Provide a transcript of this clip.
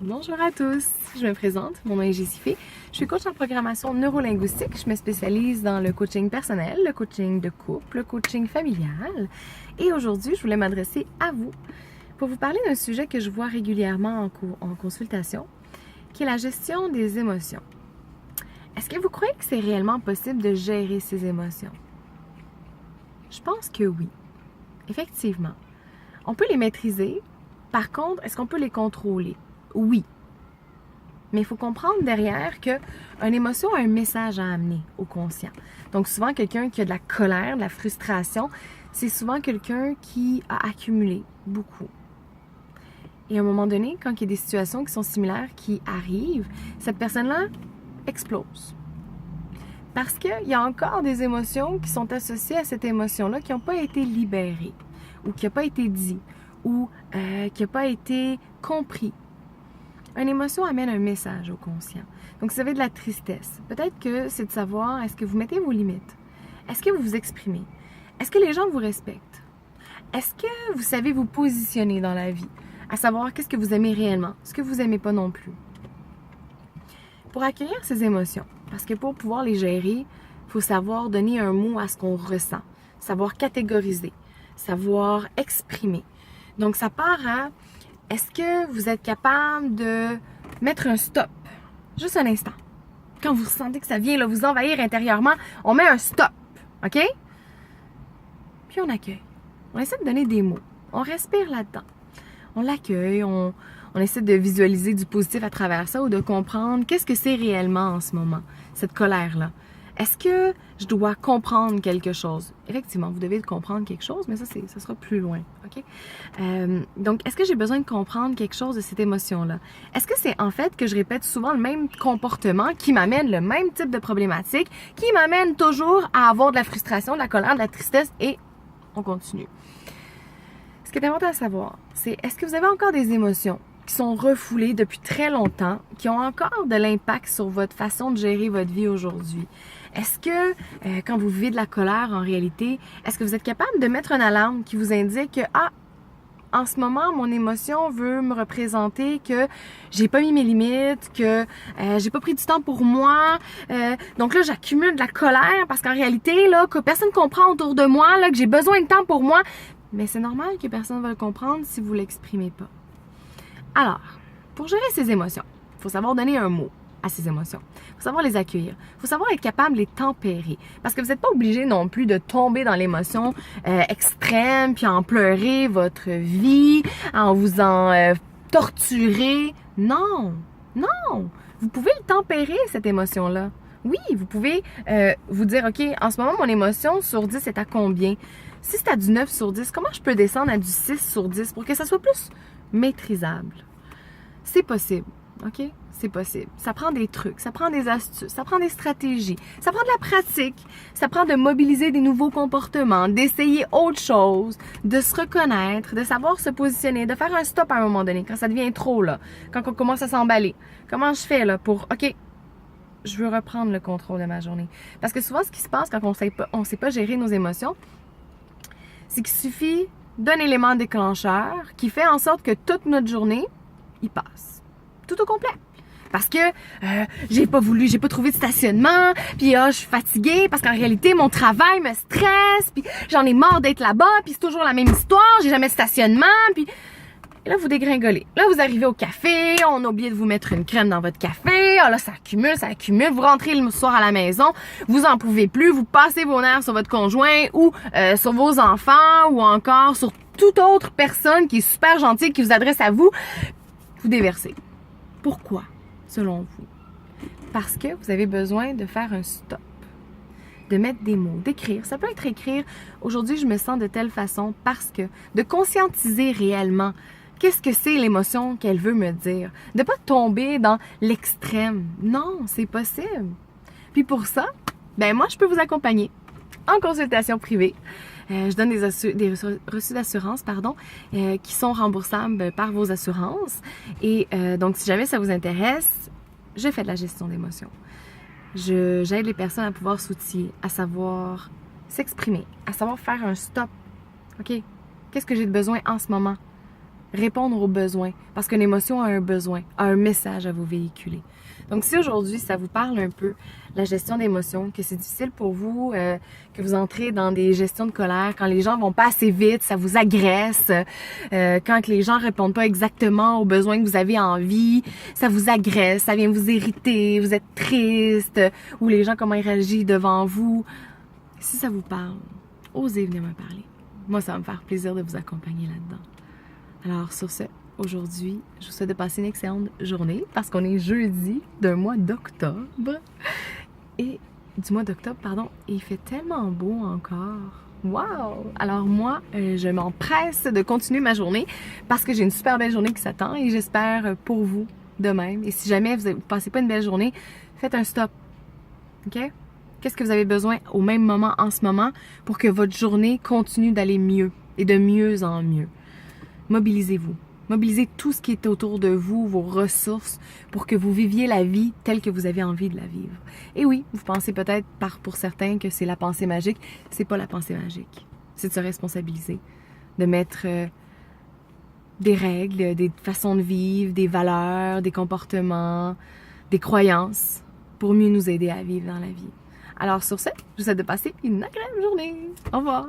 Bonjour à tous, je me présente, mon nom est Jessifée. Je suis coach en programmation neurolinguistique. Je me spécialise dans le coaching personnel, le coaching de couple, le coaching familial. Et aujourd'hui, je voulais m'adresser à vous pour vous parler d'un sujet que je vois régulièrement en consultation, qui est la gestion des émotions. Est-ce que vous croyez que c'est réellement possible de gérer ces émotions? Je pense que oui, effectivement. On peut les maîtriser. Par contre, est-ce qu'on peut les contrôler? Oui. Mais il faut comprendre derrière qu'une émotion a un message à amener au conscient. Donc souvent, quelqu'un qui a de la colère, de la frustration, c'est souvent quelqu'un qui a accumulé beaucoup. Et à un moment donné, quand il y a des situations qui sont similaires qui arrivent, cette personne-là explose. Parce qu'il y a encore des émotions qui sont associées à cette émotion-là qui n'ont pas été libérées, ou qui n'ont pas été dites, ou qui n'ont pas été compris. Une émotion amène un message au conscient. Donc, si vous avez de la tristesse, peut-être que c'est de savoir, est-ce que vous mettez vos limites? Est-ce que vous vous exprimez? Est-ce que les gens vous respectent? Est-ce que vous savez vous positionner dans la vie? À savoir, qu'est-ce que vous aimez réellement? Ce que vous n'aimez pas non plus. Pour accueillir ces émotions, parce que pour pouvoir les gérer, il faut savoir donner un mot à ce qu'on ressent, savoir catégoriser, savoir exprimer. Donc, ça part à... Est-ce que vous êtes capable de mettre un stop? Juste un instant. Quand vous sentez que ça vient là, vous envahir intérieurement, on met un stop. OK? Puis on accueille. On essaie de donner des mots. On respire là-dedans. On l'accueille. On essaie de visualiser du positif à travers ça ou de comprendre qu'est-ce que c'est réellement en ce moment, cette colère-là. Est-ce que je dois comprendre quelque chose? Effectivement, vous devez comprendre quelque chose, mais ça sera plus loin, OK? Donc, est-ce que j'ai besoin de comprendre quelque chose de cette émotion-là? Est-ce que c'est en fait que je répète souvent le même comportement qui m'amène le même type de problématique, qui m'amène toujours à avoir de la frustration, de la colère, de la tristesse et on continue. Ce qui est important à savoir, c'est est-ce que vous avez encore des émotions qui sont refoulées depuis très longtemps, qui ont encore de l'impact sur votre façon de gérer votre vie aujourd'hui? Est-ce que, quand vous vivez de la colère, en réalité, est-ce que vous êtes capable de mettre une alarme qui vous indique que, en ce moment, mon émotion veut me représenter que j'ai pas mis mes limites, que j'ai pas pris du temps pour moi. Donc là, j'accumule de la colère parce qu'en réalité, là, que personne comprend autour de moi, là, que j'ai besoin de temps pour moi. Mais c'est normal que personne ne va le comprendre si vous l'exprimez pas. Alors, pour gérer ces émotions, il faut savoir donner un mot à ces émotions. Il faut savoir les accueillir. Il faut savoir être capable de les tempérer. Parce que vous n'êtes pas obligé non plus de tomber dans l'émotion extrême, puis en pleurer votre vie, en vous torturer. Non, non. Vous pouvez le tempérer, cette émotion-là. Oui, vous pouvez vous dire, OK, en ce moment, mon émotion sur 10 est à combien? Si c'est à du 9 sur 10, comment je peux descendre à du 6 sur 10 pour que ça soit plus maîtrisable? C'est possible, OK? C'est possible. Ça prend des trucs, ça prend des astuces, ça prend des stratégies, ça prend de la pratique, ça prend de mobiliser des nouveaux comportements, d'essayer autre chose, de se reconnaître, de savoir se positionner, de faire un stop à un moment donné, quand ça devient trop, là, quand on commence à s'emballer. Comment je fais, là, pour, OK, je veux reprendre le contrôle de ma journée. Parce que souvent, ce qui se passe quand on sait pas gérer nos émotions, c'est qu'il suffit d'un élément déclencheur qui fait en sorte que toute notre journée, il passe. Tout au complet. Parce que j'ai pas trouvé de stationnement, puis je suis fatiguée parce qu'en réalité, mon travail me stresse, puis j'en ai marre d'être là-bas, puis c'est toujours la même histoire, j'ai jamais de stationnement, puis... Et là, vous dégringolez. Là, vous arrivez au café, on a oublié de vous mettre une crème dans votre café, là, ça accumule, vous rentrez le soir à la maison, vous en pouvez plus, vous passez vos nerfs sur votre conjoint ou sur vos enfants ou encore sur toute autre personne qui est super gentille, qui vous adresse à vous, vous déversez. Pourquoi, selon vous? Parce que vous avez besoin de faire un stop, de mettre des mots, d'écrire. Ça peut être écrire, aujourd'hui je me sens de telle façon parce que, de conscientiser réellement qu'est-ce que c'est l'émotion qu'elle veut me dire. De ne pas tomber dans l'extrême. Non, c'est possible. Puis pour ça, ben moi je peux vous accompagner en consultation privée. Je donne des reçus d'assurance, qui sont remboursables par vos assurances. Et donc, si jamais ça vous intéresse, je fais de la gestion d'émotions. J'aide les personnes à pouvoir s'outiller, à savoir s'exprimer, à savoir faire un stop. OK, qu'est-ce que j'ai de besoin en ce moment? répondre aux besoins. Parce qu'une émotion a un besoin, a un message à vous véhiculer. Donc si aujourd'hui ça vous parle un peu, la gestion d'émotions, que c'est difficile pour vous, que vous entrez dans des gestions de colère, quand les gens vont pas assez vite, ça vous agresse, quand les gens répondent pas exactement aux besoins que vous avez envie, ça vous agresse, ça vient vous irriter, vous êtes triste, ou les gens comment ils réagissent devant vous. Si ça vous parle, osez venir me parler. Moi, ça va me faire plaisir de vous accompagner là-dedans. Alors sur ce, aujourd'hui, je vous souhaite de passer une excellente journée parce qu'on est jeudi d'un mois d'octobre. Et du mois d'octobre, pardon, et il fait tellement beau encore. Wow! Alors moi, je m'empresse de continuer ma journée parce que j'ai une super belle journée qui s'attend et j'espère pour vous de même. Et si jamais vous ne passez pas une belle journée, faites un stop. OK? Qu'est-ce que vous avez besoin au même moment en ce moment pour que votre journée continue d'aller mieux et de mieux en mieux? Mobilisez-vous. Mobilisez tout ce qui est autour de vous, vos ressources, pour que vous viviez la vie telle que vous avez envie de la vivre. Et oui, vous pensez peut-être pour certains que c'est la pensée magique. C'est pas la pensée magique. C'est de se responsabiliser, de mettre des règles, des façons de vivre, des valeurs, des comportements, des croyances pour mieux nous aider à vivre dans la vie. Alors sur ce, je vous souhaite de passer une agréable journée. Au revoir!